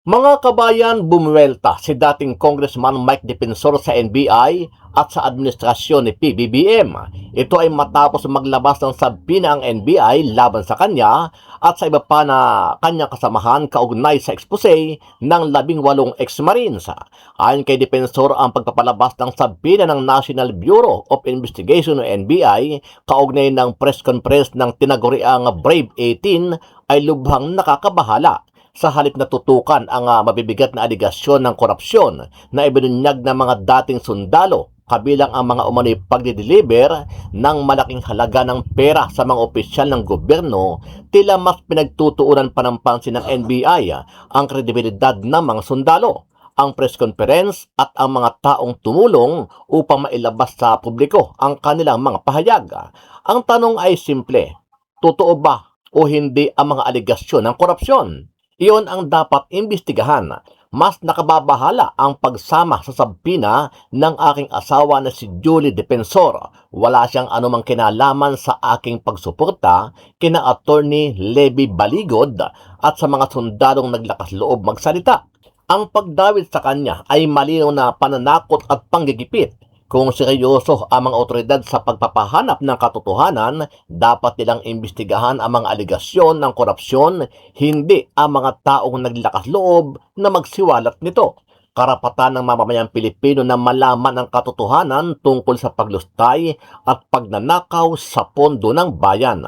Mga kabayan, bumuwelta si dating Congressman Mike Defensor sa NBI at sa administrasyon ni PBBM. Ito ay matapos maglabas ng sabina ang NBI laban sa kanya at sa iba pa na kanyang kasamahan kaugnay sa expose ng 18 ex-Marines. Ayon kay Defensor, ang pagpapalabas ng sabina ng National Bureau of Investigation o NBI kaugnay ng press conference ng tinaguriang Brave 18 ay lubhang nakakabahala sa halip na tutukan ang mabibigat na aligasyon ng korupsyon na ibinunyag ng mga dating sundalo kabilang ang mga umano'y pagdideliver ng malaking halaga ng pera sa mga opisyal ng gobyerno. Tila mas pinagtutuunan pa ng pansin ng NBI ang kredibilidad ng mga sundalo, ang press conference at ang mga taong tumulong upang mailabas sa publiko ang kanilang mga pahayag. Ang tanong ay simple, totoo ba o hindi ang mga aligasyon ng korupsyon? Iyon ang dapat imbestigahan. Mas nakababahala ang pagsama sa sabina ng aking asawa na si Julie Defensor. Wala siyang anumang kinalaman sa aking pagsuporta kina Attorney Levy Baligod at sa mga sundalong naglakas loob magsalita. Ang pagdawit sa kanya ay malinaw na pananakot at panggigipit. Kung seryoso ang mga otoridad sa pagpapahanap ng katotohanan, dapat nilang imbestigahan ang mga aligasyon ng korupsyon, hindi ang mga taong naglakas loob na magsiwalat nito. Karapatan ng mamamayang Pilipino na malaman ang katotohanan tungkol sa paglustay at pagnanakaw sa pondo ng bayan.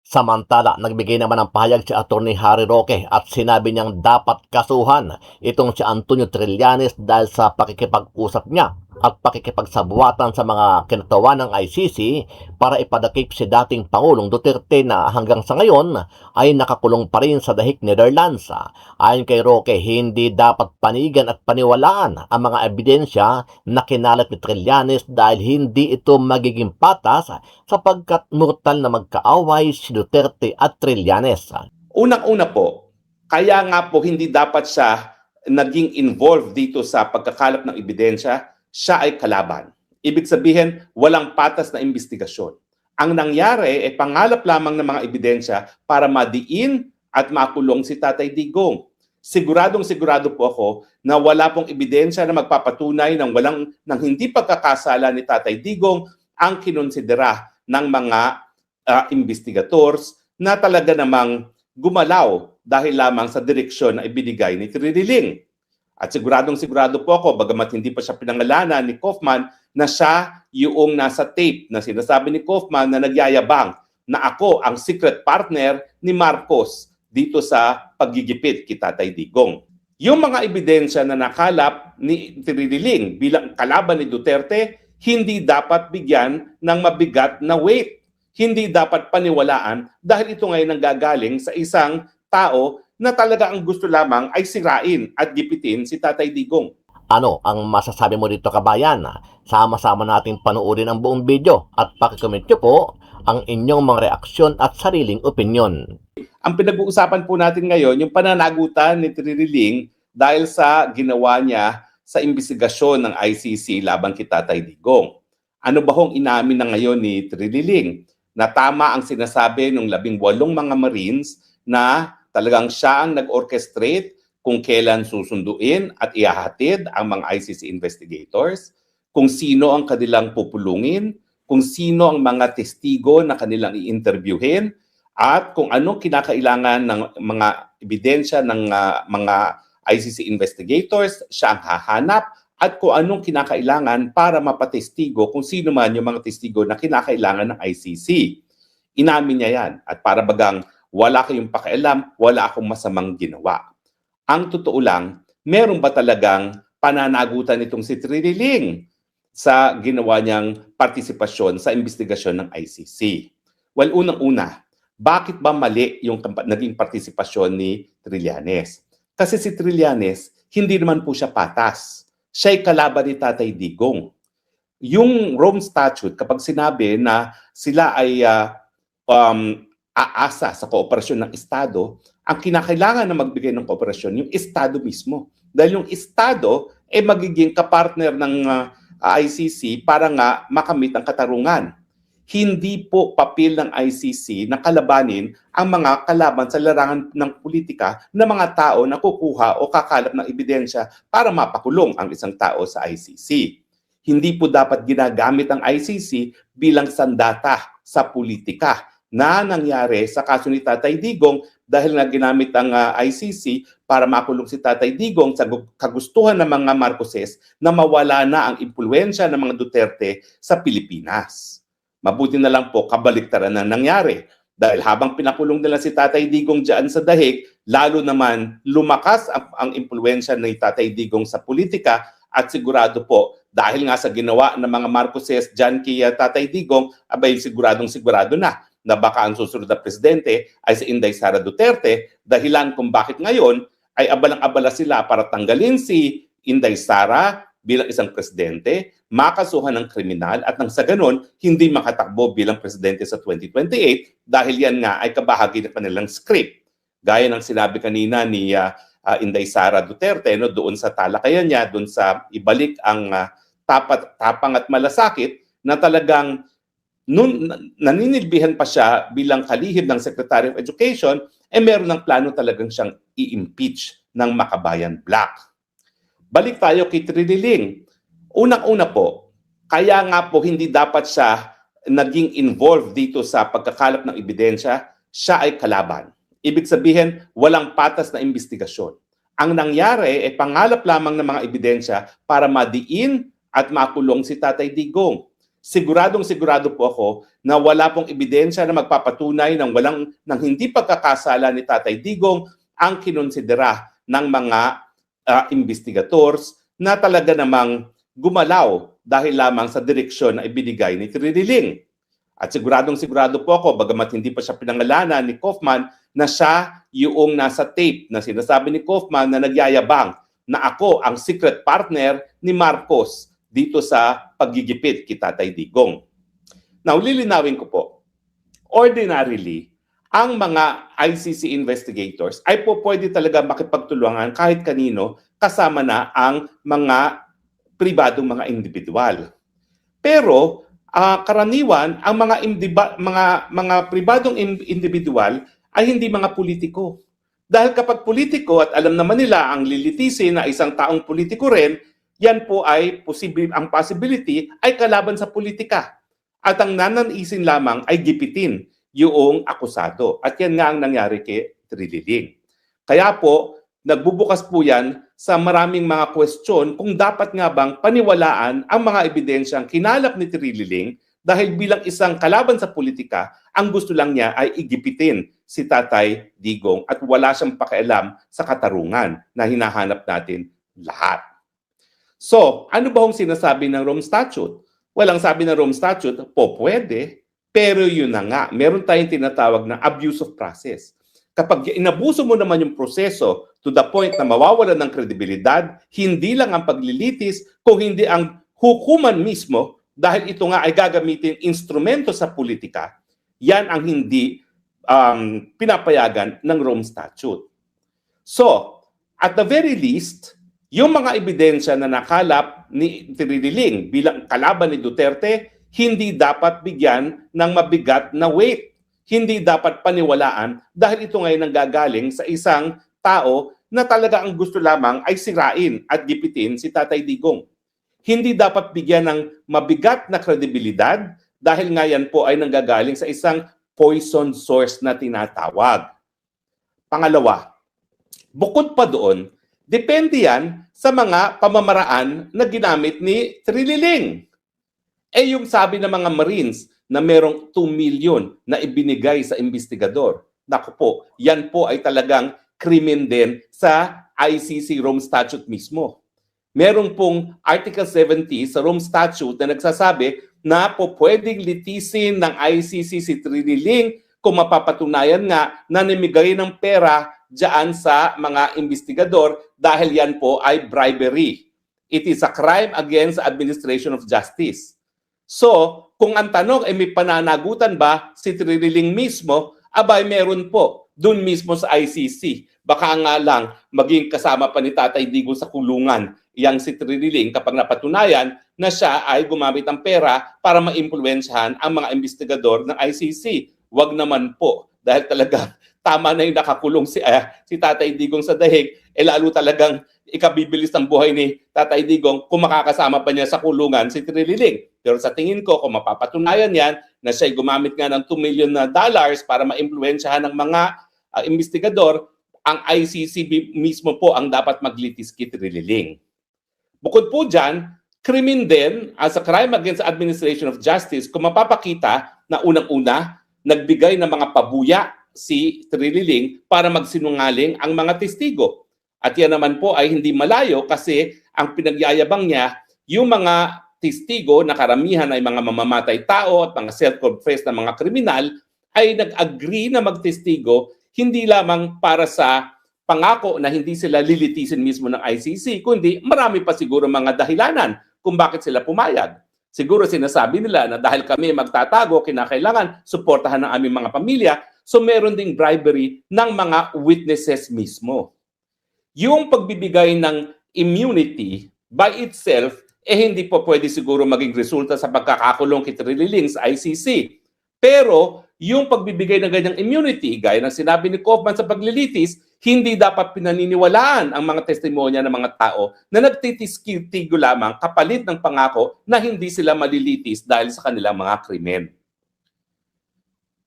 Samantala, nagbigay naman ng pahayag si Atty. Harry Roque at sinabi niyang dapat kasuhan itong si Antonio Trillanes dahil sa pakikipag-usap niya at pakikipagsabuatan sa mga kinatawan ng ICC para ipadakip si dating Pangulong Duterte na hanggang sa ngayon ay nakakulong pa rin sa dahig Netherlands. Ayon kay Roque, hindi dapat panigan at paniwalaan ang mga ebidensya na kinalat ni Trillanes dahil hindi ito magiging patas sapagkat mortal na magkaaway si Duterte at Trillanes. Unang-una po, kaya nga po hindi dapat siya naging involved dito sa pagkakalap ng ebidensya, siya ay kalaban. Ibig sabihin, walang patas na investigasyon. Ang nangyari ay pangalap lamang ng mga ebidensya para madiin at makulong si Tatay Digong. Sigurado po ako na wala pong ebidensya na magpapatunay ng hindi pagkakasala ni Tatay Digong ang kinonsidera ng mga investigators na talaga namang gumalaw dahil lamang sa direksyon na ibinigay ni Trilliling. At siguro po ako, bagamat hindi pa siya pinangalanan ni Kaufman, na siya yung nasa tape na sinasabi ni Kaufman na nagyayabang na ako ang secret partner ni Marcos dito sa paggigipit kay Tatay Digong. Yung mga ebidensya na nakalap ni Trilliling bilang kalaban ni Duterte, hindi dapat bigyan ng mabigat na weight. Hindi dapat paniwalaan dahil ito ngayon nanggagaling sa isang tao na talaga ang gusto lamang ay sirain at gipitin si Tatay Digong. Ano ang masasabi mo dito, kabayan? Sama-sama nating panoorin ang buong video at pakicomment nyo po ang inyong mga reaksyon at sariling opinyon. Ang pinag-uusapan po natin ngayon, yung pananagutan ni Trilliling dahil sa ginawa niya sa investigasyon ng ICC laban kay Tatay Digong. Ano ba hong inamin na ngayon ni Trilliling? Na tama ang sinasabi ng 18 mga Marines na talagang siya ang nag-orchestrate kung kailan susunduin at ihahatid ang mga ICC investigators, kung sino ang kanilang pupulungin, kung sino ang mga testigo na kanilang i-interviewin, at kung anong kinakailangan ng mga ebidensya ng mga ICC investigators, siya ang hahanap, at kung anong kinakailangan para mapatestigo kung sino man yung mga testigo na kinakailangan ng ICC. Inamin niya yan at para bagang wala kayong pakialam, wala akong masamang ginawa. Ang totoo lang, meron ba talagang pananagutan itong si Trilliling sa ginawa niyang partisipasyon sa investigasyon ng ICC? Well, unang-una, bakit ba mali yung naging partisipasyon ni Trillanes? Kasi si Trillanes, hindi naman po siya patas. Siya'y kalaban ni Tatay Digong. Yung Rome Statute, kapag sinabi na sila ay aasa sa kooperasyon ng Estado, ang kinakailangan na magbigay ng kooperasyon, yung Estado mismo. Dahil yung Estado ay magiging kapartner ng ICC para nga makamit ang katarungan. Hindi po papel ng ICC na kalabanin ang mga kalaban sa larangan ng politika na mga tao na kukuha o kakalap ng ebidensya para mapakulong ang isang tao sa ICC. Hindi po dapat ginagamit ang ICC bilang sandata sa politika na nangyari sa kaso ni Tatay Digong dahil nga ginamit ang ICC para makulong si Tatay Digong sa kagustuhan ng mga Marcoses na mawala na ang impluwensya ng mga Duterte sa Pilipinas. Mabuti na lang po kabaliktaran na nangyari dahil habang pinakulong nila si Tatay Digong diyan sa dahig, lalo naman lumakas ang impluwensya ni Tatay Digong sa politika at sigurado po dahil nga sa ginawa ng mga Marcoses diyan kay Tatay Digong, abay siguro na baka ang susunod na presidente ay si Inday Sara Duterte, dahilan kung bakit ngayon ay abalang-abala sila para tanggalin si Inday Sara bilang isang presidente, makasuhan ng kriminal at nang sa ganon, hindi makatakbo bilang presidente sa 2028 dahil yan nga ay kabahagi ng kanilang script. Gaya ng sinabi kanina ni Inday Sara Duterte doon sa talakayan niya, doon sa ibalik ang tapang at malasakit na talagang noon naninilbihan pa siya bilang kalihim ng Secretary of Education, meron ng plano talagang siyang i-impeach ng Makabayan Black. Balik tayo kay Triniling. Unang-una po, kaya nga po hindi dapat siya naging involved dito sa pagkakalap ng ebidensya, siya ay kalaban. Ibig sabihin, walang patas na investigasyon. Ang nangyari ay pangalap lamang ng mga ebidensya para madiin at makulong si Tatay Digong. Sigurado po ako na wala pong ebidensya na magpapatunay ng hindi pagkakasala ni Tatay Digong ang kinonsidera ng mga investigators na talaga namang gumalaw dahil lamang sa direksyon na ibinigay ni Triniling. At siguro po ako, bagamat hindi pa siya pinangalanan ni Kaufman, na siya yung nasa tape na sinasabi ni Kaufman na nagyayabang na ako ang secret partner ni Marcos dito sa paggigipit kay Tatay Digong. Now, lilinawin ko po, ordinarily, ang mga ICC investigators ay po pwede talaga makipagtulungan kahit kanino kasama na ang mga pribadong mga individual. Pero karaniwan ang mga pribadong individual ay hindi mga politiko. Dahil kapag politiko at alam naman nila ang lilitisin na isang taong politiko rin, yan po ay ang possibility ay kalaban sa politika. At ang nananisin lamang ay gipitin yung akusado. At yan nga ang nangyari kay Triniling. Kaya po, nagbubukas po yan sa maraming mga question kung dapat nga bang paniwalaan ang mga ebidensyang kinalap ni Triniling dahil bilang isang kalaban sa politika, ang gusto lang niya ay igipitin si Tatay Digong at wala siyang pakialam sa katarungan na hinahanap natin lahat. So, ano ba ang sinasabi ng Rome Statute? Walang sabi ng Rome Statute, pwede, pero yun na nga, meron tayong tinatawag na abuse of process. Kapag inabuso mo naman yung proseso to the point na mawawalan ng kredibilidad, hindi lang ang paglilitis, kung hindi ang hukuman mismo, dahil ito nga ay gagamitin instrumento sa politika, yan ang hindi pinapayagan ng Rome Statute. So, at the very least, yung mga ebidensya na nakalap ni Triniling bilang kalaban ni Duterte, hindi dapat bigyan ng mabigat na weight. Hindi dapat paniwalaan dahil ito ngayon nanggagaling sa isang tao na talaga ang gusto lamang ay sirain at gipitin si Tatay Digong. Hindi dapat bigyan ng mabigat na kredibilidad dahil nga yan po ay nanggagaling sa isang poison source na tinatawag. Pangalawa, bukod pa doon, depende yan sa mga pamamaraan na ginamit ni Triniling. Yung sabi ng mga Marines na merong 2 million na ibinigay sa investigador. Naku po, yan po ay talagang krimen din sa ICC Rome Statute mismo. Merong pong Article 70 sa Rome Statute na nagsasabi na po pwedeng litisin ng ICC si Triniling kung mapapatunayan nga na namigay ng pera diyan sa mga investigador dahil yan po ay bribery. It is a crime against the administration of justice. So, kung ang tanong ay may pananagutan ba si Triniling mismo, abay meron po. dun mismo sa ICC. Baka nga lang maging kasama pa ni Tatay Digong sa kulungan yang si Trililing kapag napatunayan na siya ay gumamit ng pera para maimpluwensyahan ang mga investigador ng ICC. Wag naman po, dahil talaga tama na yung nakakulong si Tatay Digong sa dahig, lalo talagang ikabibilis ng buhay ni Tatay Digong kung makakasama pa niya sa kulungan si Trililing. Pero sa tingin ko, kung mapapatunayan yan na siya ay gumamit nga ng $2 million para maimpluwensyahan ng mga investigador, ang ICC mismo po ang dapat maglitis kay Trililing. Bukod po dyan, krimen din as a crime against administration of justice kung mapapakita na unang-una, nagbigay ng mga pabuya si Trililing para magsinungaling ang mga testigo. At yan naman po ay hindi malayo kasi ang pinagyayabang niya, yung mga testigo na karamihan ay mga mamamatay tao at mga self-confessed na mga kriminal ay nag-agree na magtestigo hindi lamang para sa pangako na hindi sila lilitisin mismo ng ICC, kundi marami pa siguro mga dahilanan kung bakit sila pumayag. Siguro sinasabi nila na dahil kami magtatago, kinakailangan suportahan ng aming mga pamilya, so meron ding bribery ng mga witnesses mismo. Yung pagbibigay ng immunity by itself, hindi po pwede siguro maging resulta sa pagkakakulong kay Trililing sa ICC. Pero yung pagbibigay ng ganyang immunity, gaya ng sinabi ni Kaufman sa paglilitis, hindi dapat pinaniniwalaan ang mga testimonya ng mga tao na nagtitistigo lamang kapalit ng pangako na hindi sila malilitis dahil sa kanilang mga krimen.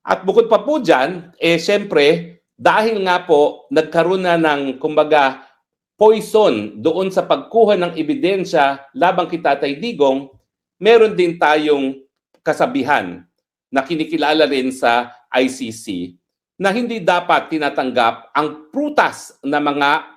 At bukod pa po dyan, syempre, dahil nga po nagkaroon na ng, kumbaga, poison doon sa pagkuha ng ebidensya labang kay Tatay Digong, meron din tayong kasabihan na kinikilala rin sa ICC na hindi dapat tinatanggap ang prutas na mga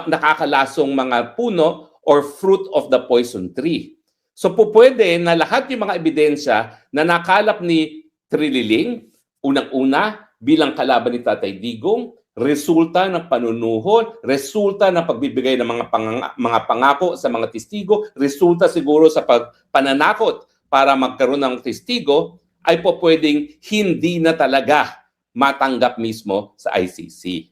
nakakalasong mga puno or fruit of the poison tree. So po pwede na lahat yung mga ebidensya na nakalap ni Trililing, unang-una bilang kalaban ni Tatay Digong, resulta ng panunuhol, resulta ng pagbibigay ng mga pangako sa mga testigo, resulta siguro sa pananakot para magkaroon ng testigo, ay po pwedeng hindi na talaga matanggap mismo sa ICC.